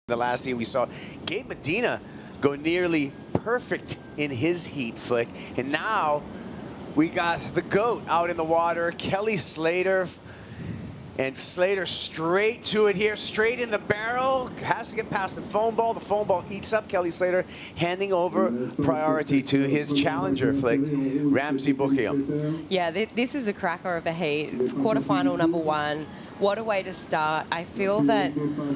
The last heat we saw Gabe Medina go nearly perfect in his heat flick. And now we got the GOAT out in the water, Kelly Slater. And Slater straight to it here, straight in the barrel. Has to get past the foam ball. The foam ball eats up Kelly Slater, handing over priority to his challenger flick, Ramzi Boukhiam. Yeah, this is a cracker of a heat. Quarterfinal #1. What a way to start. I feel that,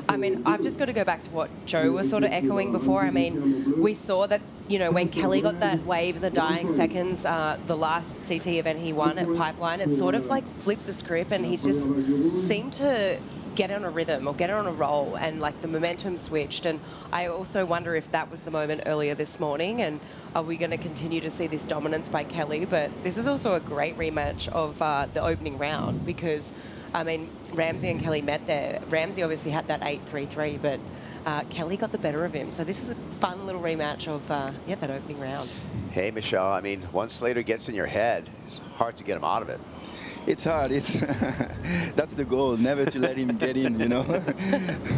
I mean, I've just got to go back to what Joe was sort of echoing before. I mean, we saw that, you know, when Kelly got that wave in the dying seconds, the last CT event he won at Pipeline, it sort of like flipped the script and he just seemed to get on a rhythm or get on a roll, and like the momentum switched. And I also wonder if that was the moment earlier this morning, and are we going to continue to see this dominance by Kelly? But this is also a great rematch of the opening round, because I mean, Ramzi and Kelly met there. Ramzi obviously had that 8-3-3, but Kelly got the better of him. So this is a fun little rematch of, yeah, that opening round. Hey, Michelle, I mean, once Slater gets in your head, it's hard to get him out of it. It's hard. It's that's the goal, never to let him get in, you know.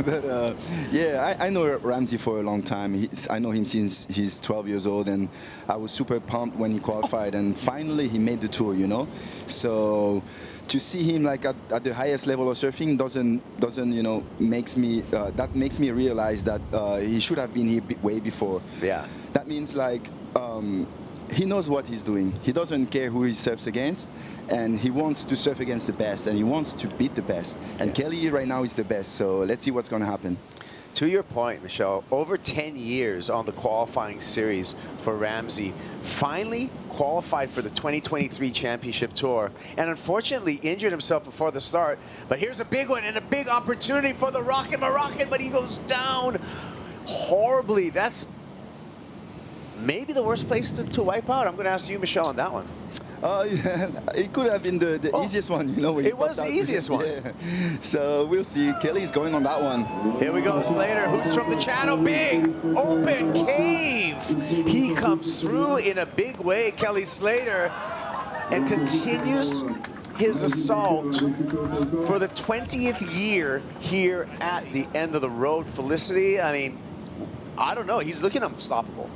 But yeah, I know Ramzi for a long time. I know him since he's 12 years old, and I was super pumped when he qualified, and finally he made the tour, you know. So to see him like at the highest level of surfing doesn't you know, makes me that makes me realize that he should have been here way before. Yeah. That means like he knows what he's doing. He doesn't care who he surfs against, and he wants to surf against the best, and he wants to beat the best. And Kelly right now is the best, so let's see what's going to happen. To your point, Michelle, over 10 years on the qualifying series for Ramzi, finally qualified for the 2023 Championship Tour, and unfortunately injured himself before the start. But here's a big one and a big opportunity for the Rocket Moroccan, but he goes down horribly. That's maybe the worst place to wipe out. I'm going to ask you, Michelle, on that one. Yeah, it could have been the easiest one, you know. It was the easiest one. Yeah. So we'll see. Kelly's going on that one. Here we go, Slater. Who's from the channel? Big open cave. He comes through in a big way, Kelly Slater, and continues his assault for the 20th year here at the end of the road. Felicity, I mean, I don't know. He's looking unstoppable.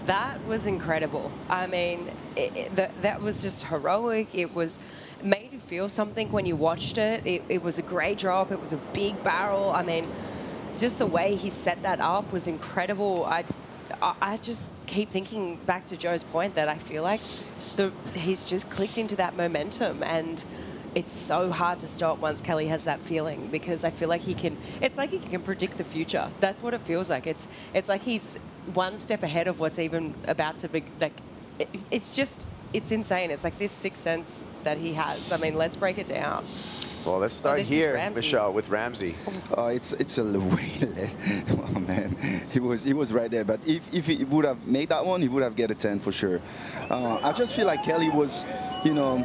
That was incredible. I mean, that was just heroic. It was made you feel something when you watched it. It was a great drop. It was a big barrel. I mean, just the way he set that up was incredible. I just keep thinking back to Joe's point that I feel like he's just clicked into that momentum, and it's so hard to stop once Kelly has that feeling, because I feel like it's like he can predict the future. That's what it feels like. It's like he's one step ahead of what's even about to be, like, it's insane. It's like this sixth sense that he has. I mean, let's break it down. Well, let's start here, Michelle, with Ramzi. It's a way. Oh man, he was right there. But if he would have made that one, he would have get a 10 for sure. I just feel like Kelly was, you know,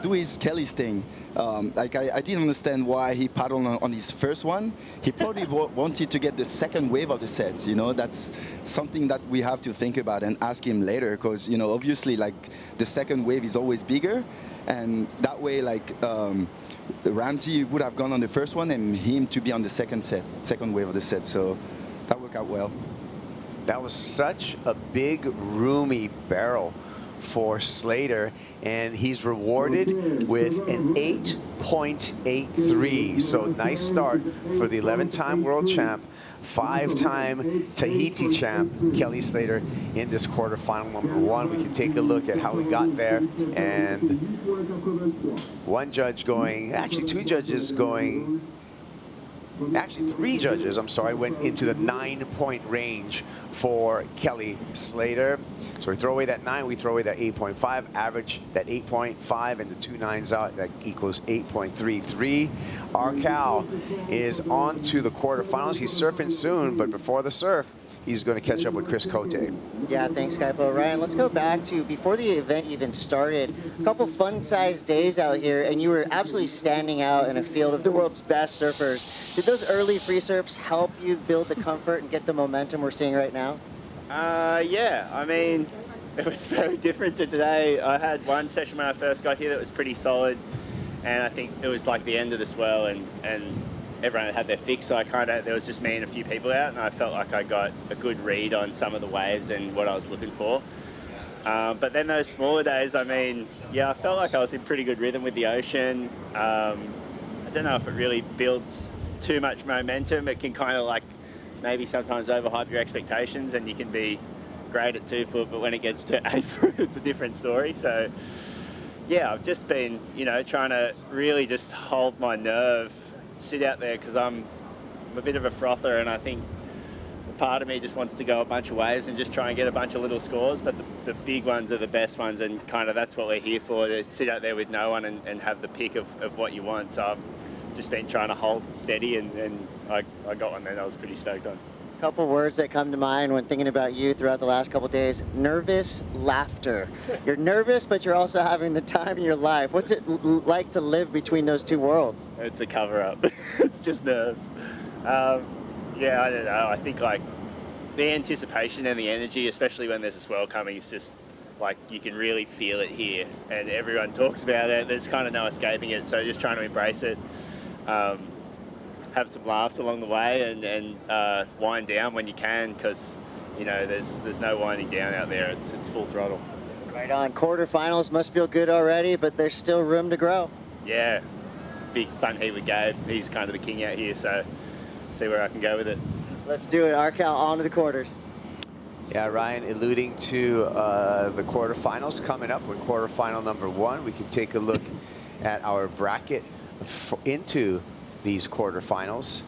do his Kelly's thing. Like I didn't understand why he paddled on his first one. He probably wanted to get the second wave of the sets. You know, that's something that we have to think about and ask him later, because, you know, obviously like the second wave is always bigger, and that way like Ramzi would have gone on the first one and him to be on the second wave of the set. So that worked out well. That was such a big, roomy barrel for Slater, and he's rewarded with an 8.83. So nice start for the 11-time world champ, 5-time Tahiti champ, Kelly Slater, in this quarterfinal #1. We can take a look at how we got there, and one judge going, actually two judges going, actually three judges, I'm sorry, went into the 9-point range for Kelly Slater. So we throw away that 9, we throw away that 8.5, average that 8.5 and the 2 9s out, that equals 8.33. Our Cal is on to the quarterfinals. He's surfing soon, but before the surf, he's going to catch up with Chris Cote. Yeah, thanks, Kaipo. Ryan, let's go back to before the event even started. A couple fun-sized days out here, and you were absolutely standing out in a field of the world's best surfers. Did those early free surfs help you build the comfort and get the momentum we're seeing right now? Yeah, I mean, it was very different to today. I had one session when I first got here that was pretty solid, and I think it was like the end of the swell, and everyone had their fix, so there was just me and a few people out, and I felt like I got a good read on some of the waves and what I was looking for. But then those smaller days, I mean, yeah, I felt like I was in pretty good rhythm with the ocean. I don't know if it really builds too much momentum. It can kind of like maybe sometimes overhype your expectations, and you can be great at 2 foot, but when it gets to 8 foot, it's a different story. So yeah, I've just been, you know, trying to really just hold my nerve, sit out there, because I'm a bit of a frother, and I think part of me just wants to go a bunch of waves and just try and get a bunch of little scores, but the big ones are the best ones, and kind of that's what we're here for, to sit out there with no one and have the pick of what you want. So I've just been trying to hold steady, and I got one there that I was pretty stoked on. Couple words that come to mind when thinking about you throughout the last couple days: nervous laughter. You're nervous, but you're also having the time of your life. What's it like to live between those two worlds? It's a cover-up. It's just nerves. Yeah, I don't know. I think like the anticipation and the energy, especially when there's a swell coming, is just like you can really feel it here, and everyone talks about it. There's kind of no escaping it, so just trying to embrace it. Have some laughs along the way, and wind down when you can, because you know there's no winding down out there. It's full throttle. Right on. Quarterfinals must feel good already, but there's still room to grow. Yeah, big fun heat with Gabe. He's kind of the king out here, so see where I can go with it. Let's do it. Arcal, on to the quarters. Yeah, Ryan alluding to the quarterfinals coming up. With quarterfinal number 1, we can take a look at our bracket into these quarterfinals.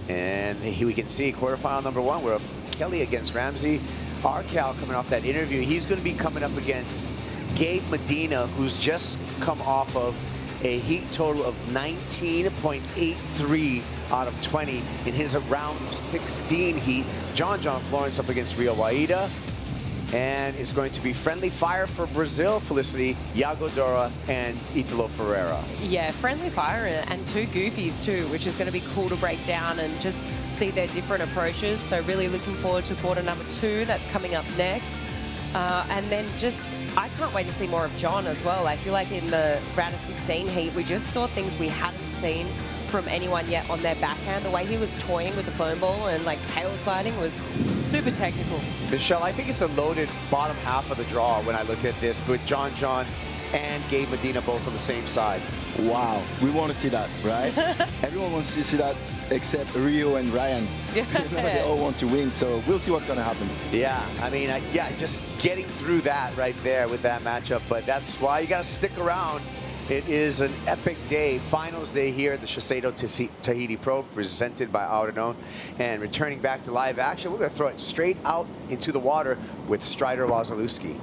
And here we can see quarterfinal number 1, we're Kelly against Ramzi. Arcal coming off that interview, he's going to be coming up against Gabe Medina, who's just come off of a heat total of 19.83 out of 20 in his round of 16 heat. John Florence up against Rio Waida. And it's going to be friendly fire for Brazil, Felicity, Iago Dora, and Italo Ferreira. Yeah, friendly fire and 2 goofies too, which is going to be cool to break down and just see their different approaches. So really looking forward to quarter number 2 that's coming up next. And then just, I can't wait to see more of John as well. I feel like in the round of 16 heat, we just saw things we hadn't seen from anyone yet on their backhand. The way he was toying with the foam ball and like tail sliding was super technical. Michelle, I think it's a loaded bottom half of the draw when I look at this, with John and Gabe Medina both on the same side. Wow, we want to see that, right? Everyone wants to see that except Rio and Ryan. They all want to win, so we'll see what's going to happen. Yeah, I mean, yeah, just getting through that right there with that matchup, but that's why you got to stick around. It is an epic day, finals day here at the Showdown Tahiti Pro, presented by Autonon. And returning back to live action, we're going to throw it straight out into the water with Strider Wazalewski.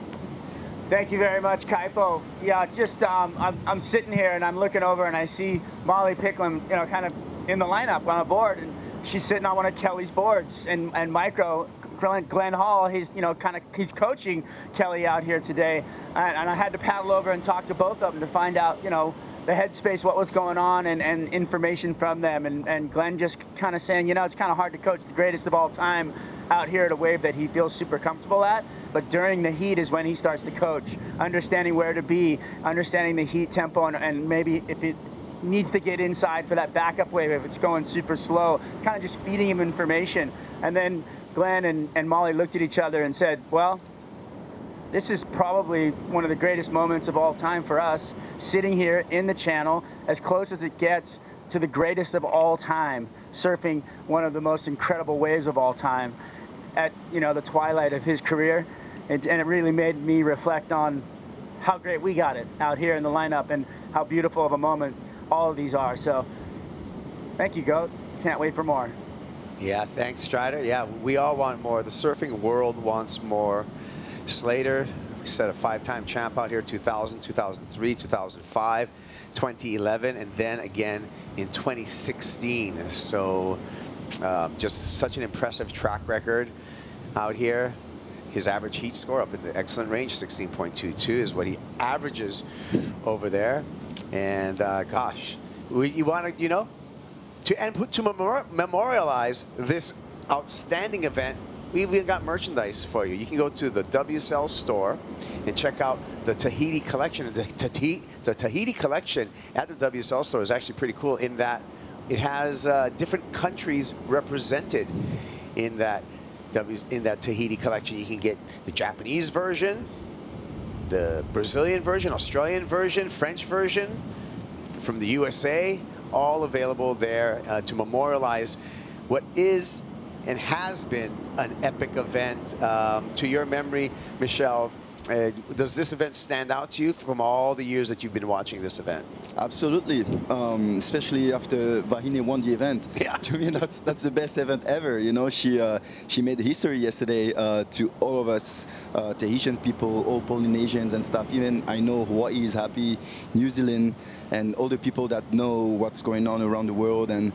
Thank you very much, Kaipo. Yeah, just I'm sitting here and I'm looking over and I see Molly Picklum, you know, kind of in the lineup on a board, and she's sitting on one of Kelly's boards. And Micro, Glenn Hall, he's he's coaching Kelly out here today, and I had to paddle over and talk to both of them to find out, you know, the headspace, what was going on, and information from them. And Glenn just kind of saying, you know, it's kind of hard to coach the greatest of all time out here at a wave that he feels super comfortable at, but during the heat is when he starts to coach, understanding where to be, understanding the heat tempo, and maybe if it needs to get inside for that backup wave, if it's going super slow, kind of just feeding him information. And then Glenn and Molly looked at each other and said, well, this is probably one of the greatest moments of all time for us, sitting here in the channel, as close as it gets to the greatest of all time, surfing one of the most incredible waves of all time at, you know, the twilight of his career. And it really made me reflect on how great we got it out here in the lineup and how beautiful of a moment all of these are. So thank you, GOAT. Can't wait for more. Yeah, thanks, Strider. Yeah, we all want more. The surfing world wants more. Slater, we said a 5-time champ out here, 2000, 2003, 2005, 2011, and then again in 2016. So just such an impressive track record out here. His average heat score up in the excellent range, 16.22 is what he averages over there. And gosh, you want to, you know, to memorialize this outstanding event we even got merchandise for you. You can go to the WSL store and check out the Tahiti collection. The Tahiti collection at the WSL store is actually pretty cool in that it has different countries represented in that Tahiti collection. You can get the Japanese version, the Brazilian version, Australian version, French version from the USA, all available there to memorialize what is and has been an epic event. To your memory, Michelle, does this event stand out to you from all the years that you've been watching this event? Absolutely, especially after Vahine won the event. Yeah. To me, that's the best event ever. You know, she made history yesterday to all of us, Tahitian people, all Polynesians and stuff. Even I know Hawaii is happy, New Zealand, and all the people that know what's going on around the world, and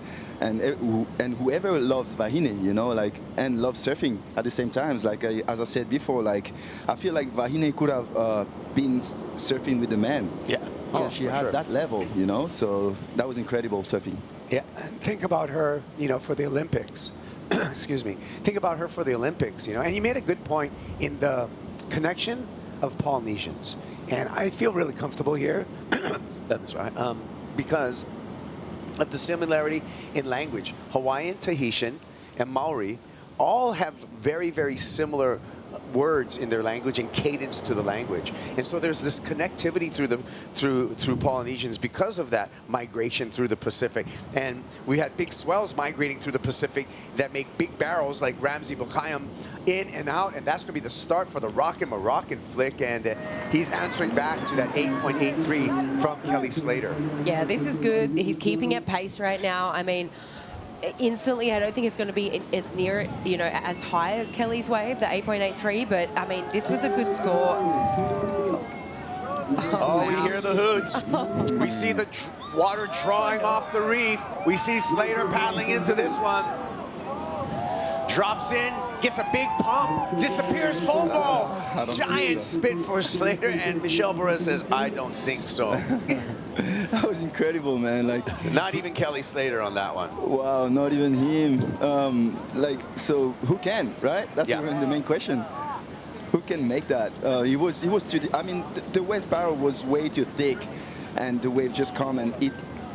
whoever loves Vahine, you know, like, and loves surfing at the same time. Like as I said before, like I feel like Vahine could have been surfing with the men. Yeah. Because she has that level, you know, so that was incredible surfing. Yeah, and think about her, you know, for the Olympics. Excuse me. Think about her for the Olympics, you know, and you made a good point in the connection of Polynesians. And I feel really comfortable here, that's right, because of the similarity in language. Hawaiian, Tahitian, and Maori all have very, very similar words in their language and cadence to the language, and so there's this connectivity through Polynesians because of that migration through the Pacific. And we had big swells migrating through the Pacific that make big barrels like Ramzi Boukhiam in and out, and that's going to be the start for the Rockin' Moroccan flick, and he's answering back to that 8.83 from Kelly Slater. Yeah, this is good. He's keeping at pace right now. I mean, instantly, I don't think it's going to be as near, you know, as high as Kelly's wave, the 8.83, but I mean, this was a good score. Oh, we hear the hoots. We see the water drawing off the reef. We see Slater paddling into this one. Drops in, gets a big pump, disappears foam ball. Giant spin for Slater, and Michelle Barres says, I don't think so. That was incredible, man. Like, not even Kelly Slater on that one. Wow, not even him. Like, so who can, right? That's the main question. Who can make that? He was too. I mean, the west barrel was way too thick, and the wave just come and eat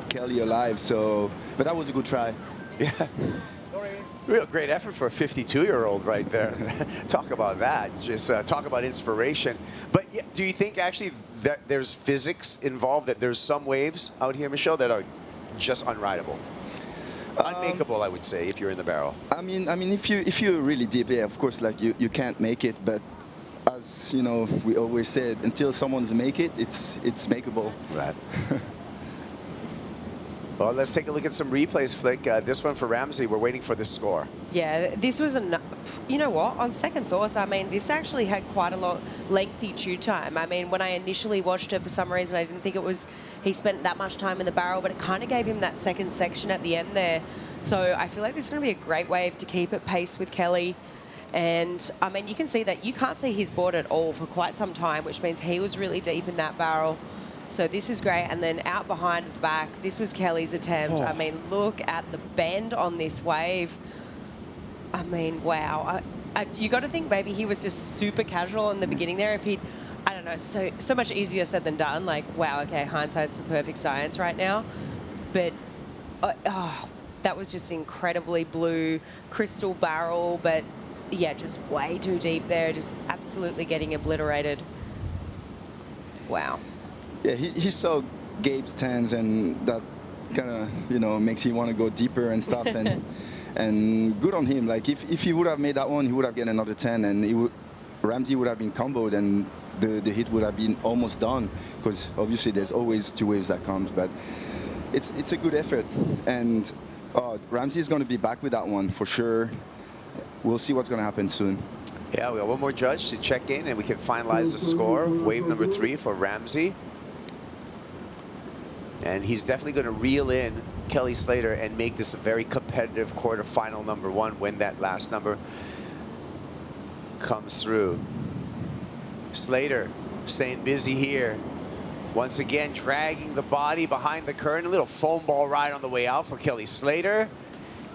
Kelly alive. So, but that was a good try. Yeah. Real great effort for a 52-year-old right there. Talk about that. Just talk about inspiration. But yeah, do you think actually that there's physics involved, that there's some waves out here, Michelle, that are just unrideable? Unmakeable, I would say, if you're in the barrel. I mean, if you're really deep, yeah, of course, like you can't make it. But as you know, we always said, until someone's make it, it's makeable. Right. Well, let's take a look at some replays, Flick. This one for Ramzi. We're waiting for the score. Yeah, this was you know what? On second thoughts, I mean, this actually had quite a lot lengthy chew time. I mean, when I initially watched it, for some reason, I didn't think it was he spent that much time in the barrel, but it kind of gave him that second section at the end there. So I feel like this is going to be a great wave to keep at pace with Kelly. And I mean, you can see that you can't see his board at all for quite some time, which means he was really deep in that barrel. So this is great. And then out behind at the back, this was Kelly's attempt. I mean, look at the bend on this wave. I mean, wow. You got to think maybe he was just super casual in the beginning there. If he'd, I don't know, so much easier said than done. Like, wow, okay, hindsight's the perfect science right now. But that was just an incredibly blue crystal barrel. But yeah, just way too deep there. Just absolutely getting obliterated. Wow. Yeah, he saw Gabe's tens, and that kind of, you know, makes him want to go deeper and stuff. And good on him. Like, if he would have made that one, he would have get another 10, and Ramzi would have been comboed, and the hit would have been almost done. Because obviously there's always two waves that comes, but it's a good effort. And Ramzi is going to be back with that one for sure. We'll see what's going to happen soon. Yeah, we got one more judge to check in, and we can finalize the score. Wave number 3 for Ramzi. And he's definitely going to reel in Kelly Slater and make this a very competitive quarterfinal number 1 when that last number comes through. Slater staying busy here. Once again, dragging the body behind the current. A little foam ball ride on the way out for Kelly Slater.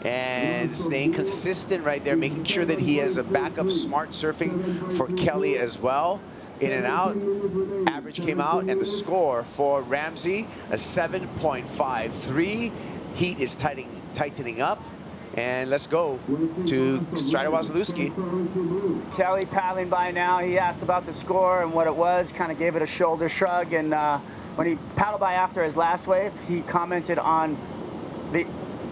and staying consistent right there, making sure that he has a backup smart surfing for Kelly as well. In and out, average came out, and the score for Ramzi, a 7.53. Heat is tightening up, and let's go to Strider Wasilewski. Kelly paddling by now. He asked about the score and what it was, kind of gave it a shoulder shrug, and when he paddled by after his last wave, he commented on the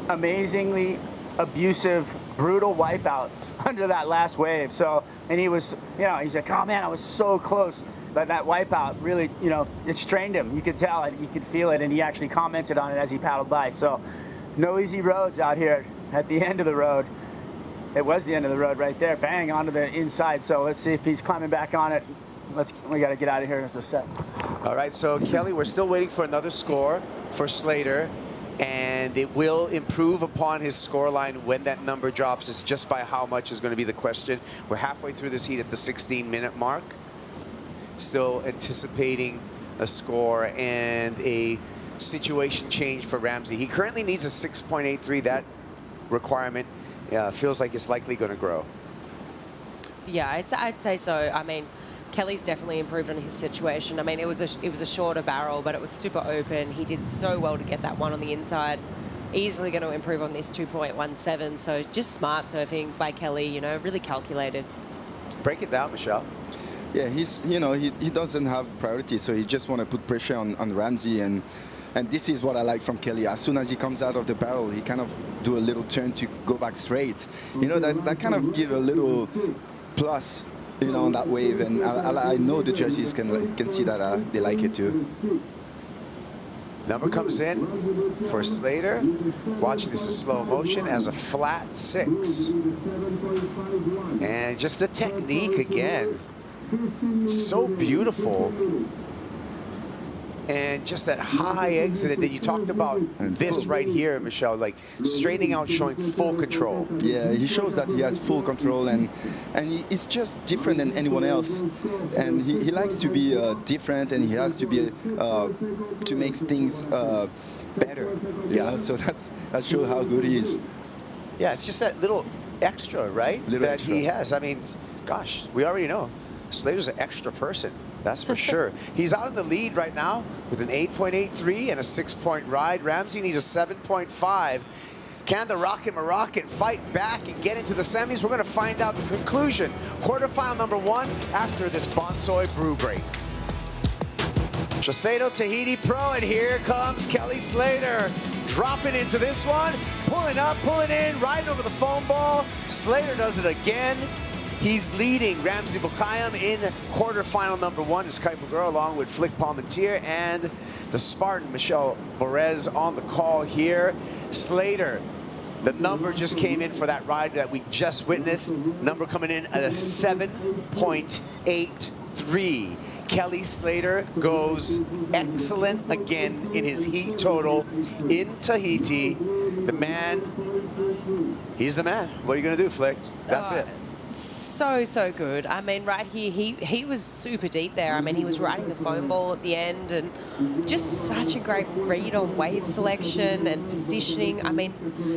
amazingly abusive, brutal wipeouts under that last wave. So, and he was, you know, he's like, oh man, I was so close. But that wipeout really, you know, it strained him. You could tell it, you could feel it, and he actually commented on it as he paddled by. So, no easy roads out here at the end of the road. It was the end of the road right there, bang, onto the inside. So let's see if he's climbing back on it. We got to get out of here in a sec. All right, so Kelly, we're still waiting for another score for Slater, and it will improve upon his score line when that number drops. It's just by how much is going to be the question. We're halfway through this heat at the 16-minute mark. Still anticipating a score and a situation change for Ramzi. He currently needs a 6.83. That requirement feels like it's likely going to grow. Yeah, I'd say so. I mean, Kelly's definitely improved on his situation. I mean, it was a shorter barrel, but it was super open. He did so well to get that one on the inside. Easily going to improve on this 2.17. So just smart surfing by Kelly, you know, really calculated. Break it down, Michelle. Yeah, he's, you know, he doesn't have priority, so he just want to put pressure on Ramzi, and this is what I like from Kelly. As soon as he comes out of the barrel, he kind of do a little turn to go back straight. You know, that kind of give a little plus, you know, on that wave, and I know the judges can see that they like it too. Number comes in for Slater. Watching this in slow motion as a flat 6. And just the technique again. So beautiful. And just that high exit that you talked about, this right here, Michelle, like straightening out, showing full control. Yeah, he shows that he has full control, and he's just different than anyone else. And he likes to be different, and he has to be to make things better. Yeah, so that shows how good he is. Yeah, it's just that little extra, right? He has. I mean, gosh, we already know Slater's an extra person. That's for sure. He's out in the lead right now with an 8.83 and a 6-point ride. Ramzi needs a 7.5. Can the Rocket Moroccan fight back and get into the semis? We're going to find out the conclusion. Quarterfinal number 1 after this Bonsoy brew break. Shiseido Tahiti Pro, and here comes Kelly Slater. Dropping into this one, pulling up, pulling in, riding over the foam ball. Slater does it again. He's leading Ramzi Boukhiam in quarterfinal number 1. Is Kuiper Girl along with Flick Palmentier and the Spartan Michelle Borez on the call here. Slater, the number just came in for that ride that we just witnessed. Number coming in at a 7.83. Kelly Slater goes excellent again in his heat total in Tahiti. The man, he's the man. What are you going to do, Flick? That's it. So good. I mean, right here, he was super deep there. I mean, he was riding the foam ball at the end, and just such a great read on wave selection and positioning. I mean,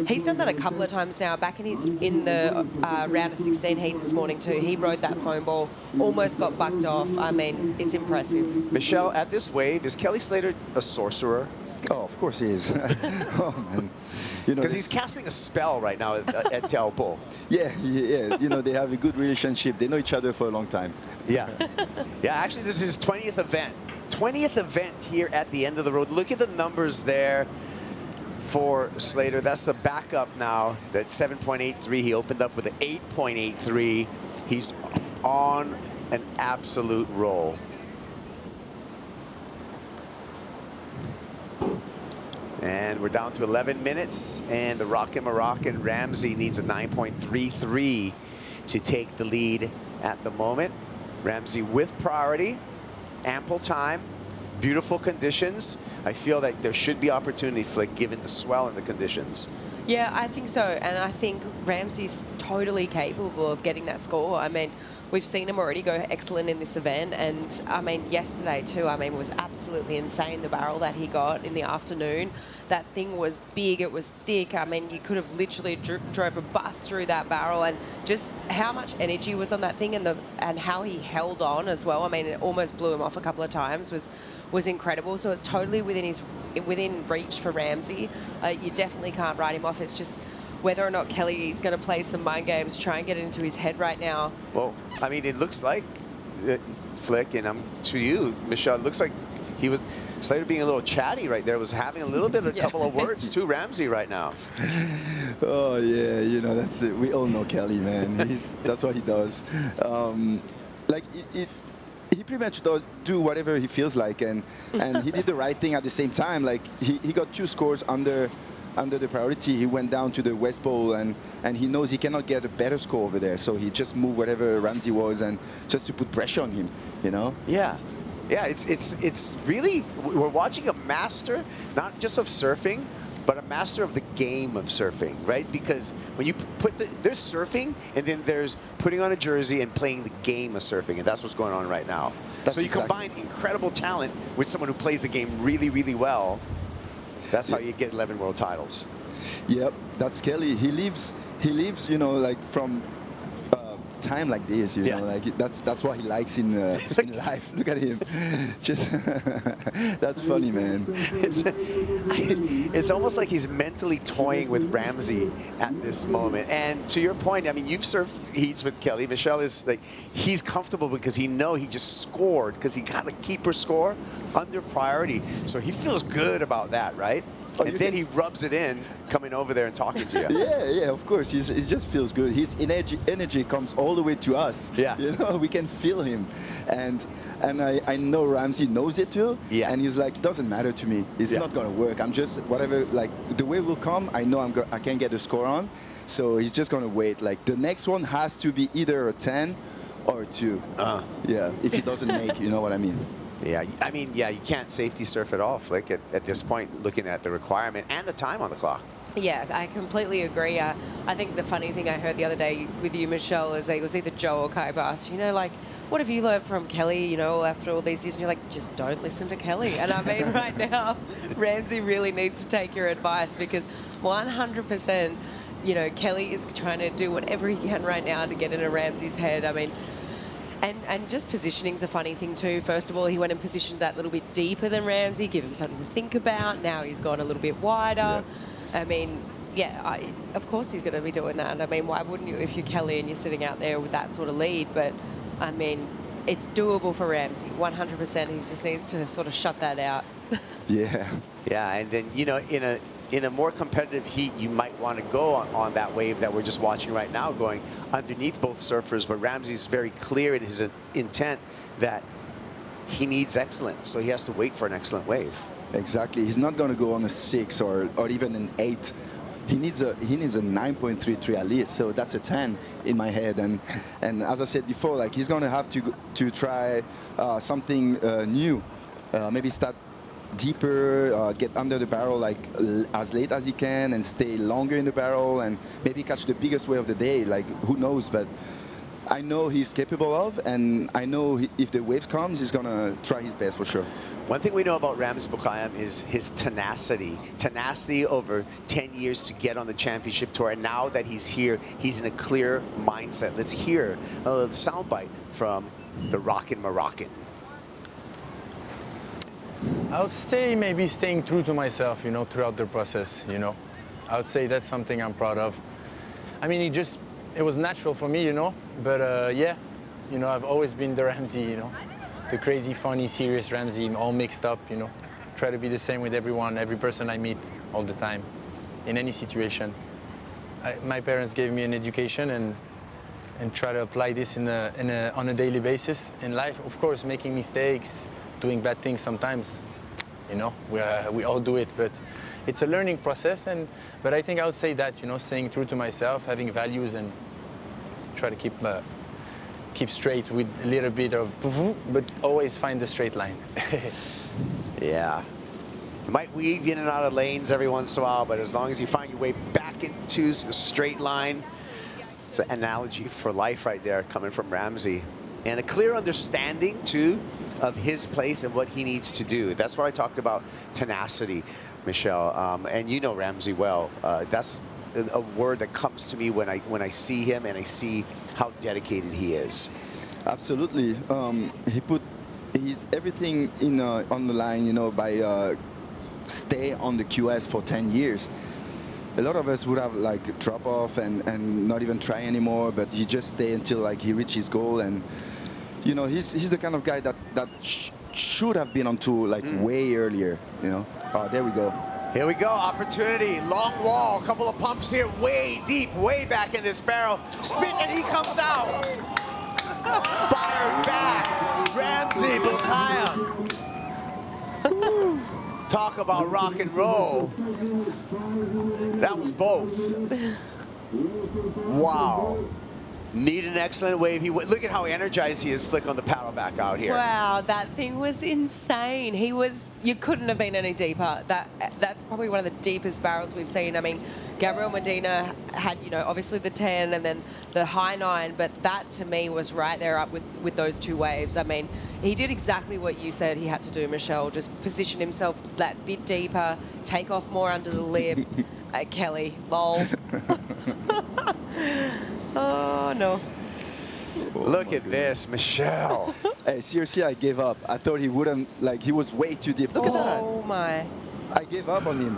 he's done that a couple of times now. Back in the round of 16 heat this morning too, he rode that foam ball, almost got bucked off. I mean, it's impressive. Michelle, at this wave, is Kelly Slater a sorcerer? Oh, of course he is. Oh, man. You know, because he's casting a spell right now at Teahupo'o. Yeah. You know, they have a good relationship. They know each other for a long time. Yeah. Yeah, actually, this is his 20th event. 20th event here at the end of the road. Look at the numbers there for Slater. That's the backup now. That 7.83. He opened up with an 8.83. He's on an absolute roll. And we're down to 11 minutes, and the Rocket Moroccan Ramzi needs a 9.33 to take the lead at the moment. Ramzi with priority, ample time, beautiful conditions. I feel that there should be opportunity, Flick, given the swell and the conditions. Yeah, I think so, and I think Ramzi's totally capable of getting that score. I mean, we've seen him already go excellent in this event. And I mean, yesterday too, I mean, it was absolutely insane, the barrel that he got in the afternoon. That thing was big, it was thick. I mean, you could have literally drove a bus through that barrel, and just how much energy was on that thing, and how he held on as well. I mean, it almost blew him off a couple of times, was incredible. So it's totally within reach for Ramzi. You definitely can't write him off. It's just whether or not Kelly is going to play some mind games, try and get into his head right now. Well, I mean, it looks like, Flick, and to you, Michelle, it looks like Slater being a little chatty right there, was having a little bit of a couple of words to Ramzi right now. Oh yeah, you know, that's it. We all know Kelly, man. That's what he does. Like he pretty much does do whatever he feels like, and he did the right thing at the same time. Like he got 2 scores under the priority. He went down to the West Pole, and he knows he cannot get a better score over there, so he just moved whatever Ramzi was, and just to put pressure on him, you know. Yeah. Yeah, it's really, we're watching a master, not just of surfing, but a master of the game of surfing, right? Because when you there's surfing, and then there's putting on a jersey and playing the game of surfing, and that's what's going on right now. So you combine incredible talent with someone who plays the game really, really well. That's how you get 11 world titles. Yep, that's Kelly. He lives, you know, like from time like this, you know, like that's what he likes in life. Look at him, just that's funny, man. It's almost like he's mentally toying with Ramzi at this moment. And to your point, I mean, you've surfed heats with Kelly. Michelle is like, he's comfortable because he just scored, because he got a keeper score under priority, so he feels good about that, right? And then he rubs it in, coming over there and talking to you. Yeah, of course. It just feels good. His energy comes all the way to us. Yeah. You know, we can feel him. And I know Ramzi knows it too. Yeah. And he's like, it doesn't matter to me. It's not going to work. I'm just, whatever, like, the way will come, I know I can get a score on. So he's just going to wait. Like, the next one has to be either a 10 or a 2. Yeah, if he doesn't make, you know what I mean. Yeah, I mean, yeah, you can't safety surf at all, Flick, at this point, looking at the requirement and the time on the clock. Yeah, I completely agree. I think the funny thing I heard the other day with you, Michelle, is it was either Joe or Kai asked, you know, like, what have you learned from Kelly, you know, after all these years? And you're like, just don't listen to Kelly. And I mean, right now, Ramzi really needs to take your advice, because 100%, you know, Kelly is trying to do whatever he can right now to get into Ramzi's head. I mean, and just positioning's a funny thing too. First of all, he went and positioned that little bit deeper than Ramzi, give him something to think about. Now he's gone a little bit wider. Yeah. I mean, yeah, of course he's going to be doing that. I mean, why wouldn't you if you're Kelly and you're sitting out there with that sort of lead? But, I mean, it's doable for Ramzi, 100%. He just needs to sort of shut that out. Yeah. Yeah, and then, you know, in a more competitive heat, you might want to go on that wave that we're just watching right now, going underneath both surfers. But Ramzi's very clear in his intent that he needs excellence, so he has to wait for an excellent wave. Exactly. He's not going to go on a 6 or even an 8. He needs a 9.33 at least. So that's a 10 in my head. And as I said before, like, he's going to have to try something new. Maybe start deeper, get under the barrel like as late as he can, and stay longer in the barrel, and maybe catch the biggest wave of the day. Like, who knows? But I know he's capable of, and I know if the wave comes, he's gonna try his best for sure. One thing we know about Ramzi Boukhiam is his tenacity. Tenacity over 10 years to get on the championship tour, and now that he's here, he's in a clear mindset. Let's hear a soundbite from the Rockin' Moroccan. I would say maybe staying true to myself, you know, throughout the process, you know. I would say that's something I'm proud of. I mean, it was natural for me, you know, but yeah, you know, I've always been the Ramzi, you know, the crazy, funny, serious Ramzi, all mixed up, you know. Try to be the same with everyone, every person I meet all the time, in any situation. My parents gave me an education and try to apply this on a daily basis in life. Of course, making mistakes, doing bad things sometimes, you know, we all do it, but it's a learning process. But I think I would say that, you know, staying true to myself, having values, and try to keep straight with a little bit of, but always find the straight line. Yeah. You might weave in and out of lanes every once in a while, but as long as you find your way back into the straight line, It's an analogy for life right there coming from Ramzi. And a clear understanding, too, of his place and what he needs to do. That's why I talked about tenacity, Michelle. And you know Ramzi well. That's a word that comes to me when I see him and I see how dedicated he is. Absolutely. He put everything in on the line, you know, by stay on the QS for 10 years. A lot of us would have like drop off and not even try anymore, but he just stay until like he reaches his goal. And you know, he's the kind of guy that should have been on tour like way earlier, you know. There we go. Here we go, opportunity, long wall, couple of pumps here, way deep, way back in this barrel. Spin, and he comes out. Fired back, Ramzi Boukhiam. Talk about rock and roll. That was both. Wow. Need an excellent wave. Look at how energized he is, Flick, on the paddle back out here. Wow, that thing was insane. You couldn't have been any deeper. That's probably one of the deepest barrels we've seen. I mean, Gabriel Medina had, you know, obviously the 10 and then the high 9, but that to me was right there up with those two waves. I mean, he did exactly what you said he had to do, Michelle, just position himself that bit deeper, take off more under the lip. Kelly, lol. Oh, no. Look at this, Michelle. Hey, seriously, I gave up. I thought he wouldn't, like, he was way too deep. Look at that. Oh, my. I gave up on him.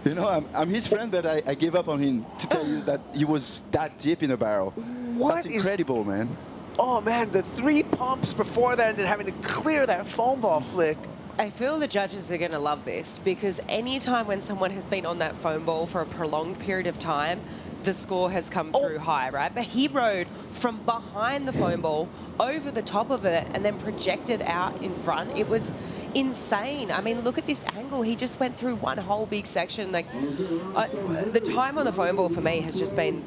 You know, I'm his friend, but I gave up on him to tell you that he was that deep in a barrel. That's incredible, man. Oh, man, the 3 pumps before that and then having to clear that foam ball, Flick. I feel the judges are going to love this because anytime when someone has been on that foam ball for a prolonged period of time, the score has come through high, right? But he rode from behind the foam ball over the top of it and then projected out in front. It was insane. I mean, look at this angle. He just went through one whole big section. Like, the time on the foam ball for me has just been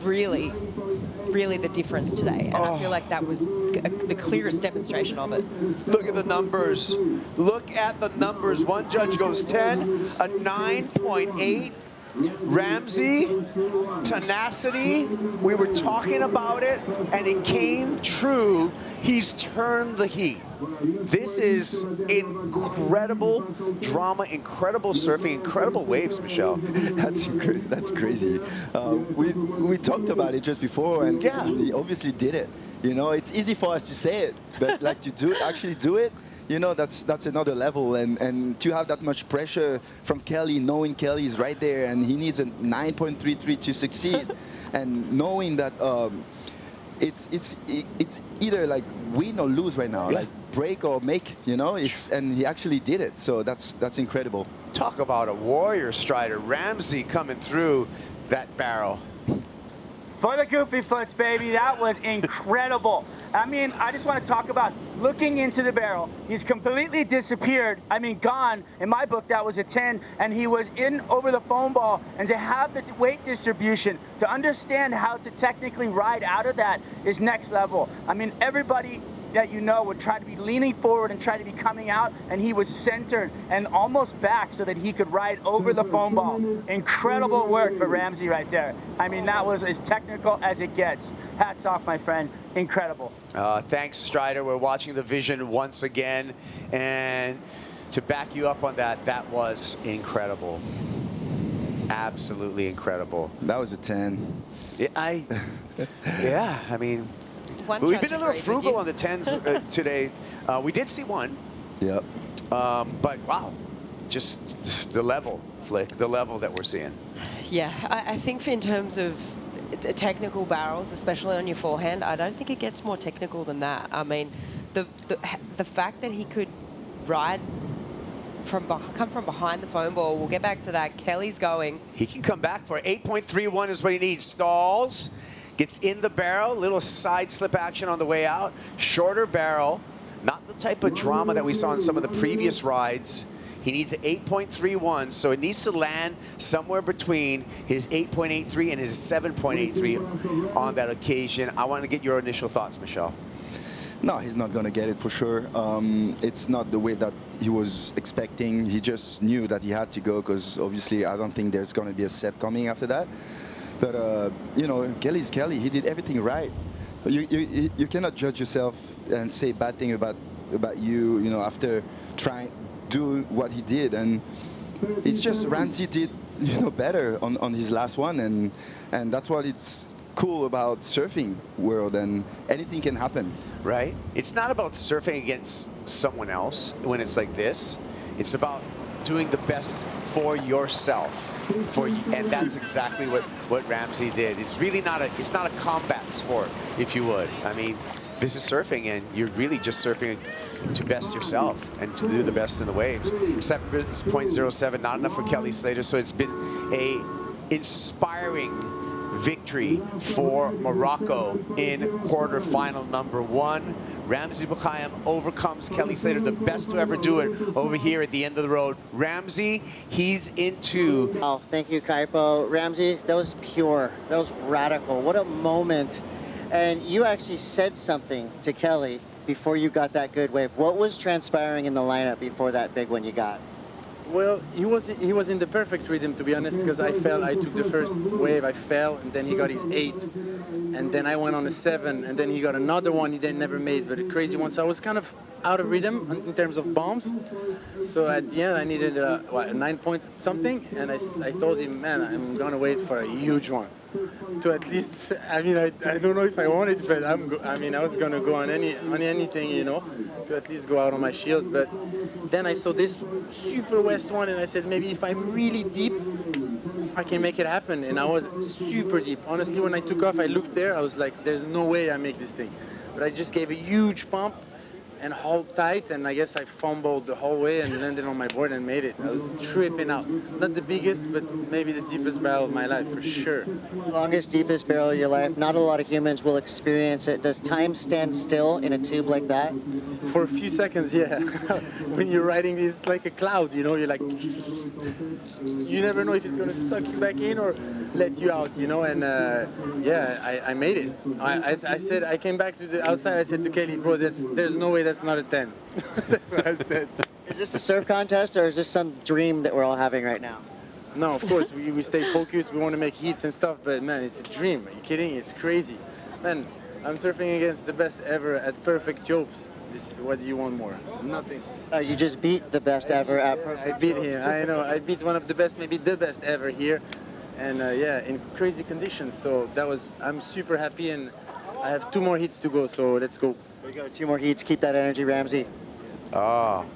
really, really the difference today. And I feel like that was the clearest demonstration of it. Look at the numbers. Look at the numbers. One judge goes 10, a 9.8. Ramzi, tenacity, we were talking about it, and it came true. He's turned the heat. This is incredible drama, incredible surfing, incredible waves, Michelle. That's crazy. We talked about it just before, and he obviously did it. You know, it's easy for us to say it, but like to actually do it, you know, that's another level. And to have that much pressure from Kelly, knowing Kelly is right there and he needs a 9.33 to succeed, and knowing that it's either like win or lose right now, like break or make, you know. And he actually did it, so that's incredible. Talk about a warrior strider, Ramzi coming through that barrel. For the goofy foots, baby, that was incredible. I mean, I just want to talk about looking into the barrel. He's completely disappeared. I mean, gone. In my book, that was a 10, and he was in over the foam ball. And to have the weight distribution, to understand how to technically ride out of that is next level. I mean, everybody that you know would try to be leaning forward and try to be coming out, and he was centered and almost back so that he could ride over the foam ball. Incredible work for Ramzi right there. I mean, that was as technical as it gets. Hats off, my friend. Incredible. Thanks, Strider. We're watching the vision once again, and to back you up on that, that was incredible. Absolutely incredible. That was a 10. Yeah, I mean, but we've been a little frugal on the 10s today. We did see one. Yep. But wow, just the level, Flick, the level that we're seeing. Yeah, I think in terms of technical barrels, especially on your forehand, I don't think it gets more technical than that. I mean, the fact that he could ride come from behind the foam ball, we'll get back to that. Kelly's going. He can come back for 8.31 is what he needs. Stalls, gets in the barrel, little side slip action on the way out. Shorter barrel, not the type of drama that we saw in some of the previous rides. He needs an 8.31, so it needs to land somewhere between his 8.83 and his 7.83 on that occasion. I want to get your initial thoughts, Michelle. No, he's not going to get it for sure. It's not the way that he was expecting. He just knew that he had to go because obviously I don't think there's going to be a set coming after that. But you know, Kelly's Kelly. He did everything right. You cannot judge yourself and say bad thing about you. You know, after trying do what he did, and it's just Ramzi did better on his last one, and that's what it's cool about surfing world, and anything can happen. Right? It's not about surfing against someone else when it's like this. It's about doing the best for yourself. And that's exactly what Ramzi did. It's really not a combat sport, if you would. I mean, this is surfing, and you're really just surfing to best yourself and to do the best in the waves. 7.07, not enough for Kelly Slater. So it's been a inspiring victory for Morocco in quarterfinal number 1. Ramzi Boukhiam overcomes Kelly Slater, the best to ever do it, over here at the end of the road. Ramzi, he's into... Oh, thank you, Kaipo. Ramzi, that was pure. That was radical. What a moment. And you actually said something to Kelly before you got that good wave. What was transpiring in the lineup before that big one you got? Well, he was in the perfect rhythm, to be honest, because I took the first wave, I fell, and then he got his 8, and then I went on a 7, and then he got another one he then never made, but a crazy one. So I was kind of out of rhythm in terms of bombs. So at the end, I needed a 9 point something, and I told him, man, I'm gonna wait for a huge one. To at least, I mean, I don't know if I want it, but I was gonna go on anything, you know, to at least go out on my shield. But then I saw this super west one, and I said, maybe if I'm really deep, I can make it happen. And I was super deep. Honestly, when I took off, I looked there, I was like, there's no way I make this thing. But I just gave a huge pump and hold tight, and I guess I fumbled the whole way and landed on my board and made it. I was tripping out. Not the biggest, but maybe the deepest barrel of my life, for sure. Longest, deepest barrel of your life. Not a lot of humans will experience it. Does time stand still in a tube like that? For a few seconds, yeah. When you're riding, it's like a cloud, you know, you're like, you never know if it's gonna suck you back in or let you out, you know, and yeah, I made it. I said, I came back to the outside, I said to Kelly, bro, there's no way that's not a 10. That's what I said. Is this a surf contest, or is this some dream that we're all having right now? No, of course, we stay focused, we want to make heats and stuff, but man, it's a dream. Are you kidding? It's crazy. Man, I'm surfing against the best ever at perfect jobs. This is what you want more. Nothing. You just beat the best ever at perfect. I beat him, I know. I beat one of the best, maybe the best ever here. And yeah, in crazy conditions. So I'm super happy, and I have 2 more heats to go, so let's go. There you go, 2 more heats. Keep that energy, Ramzi. Oh,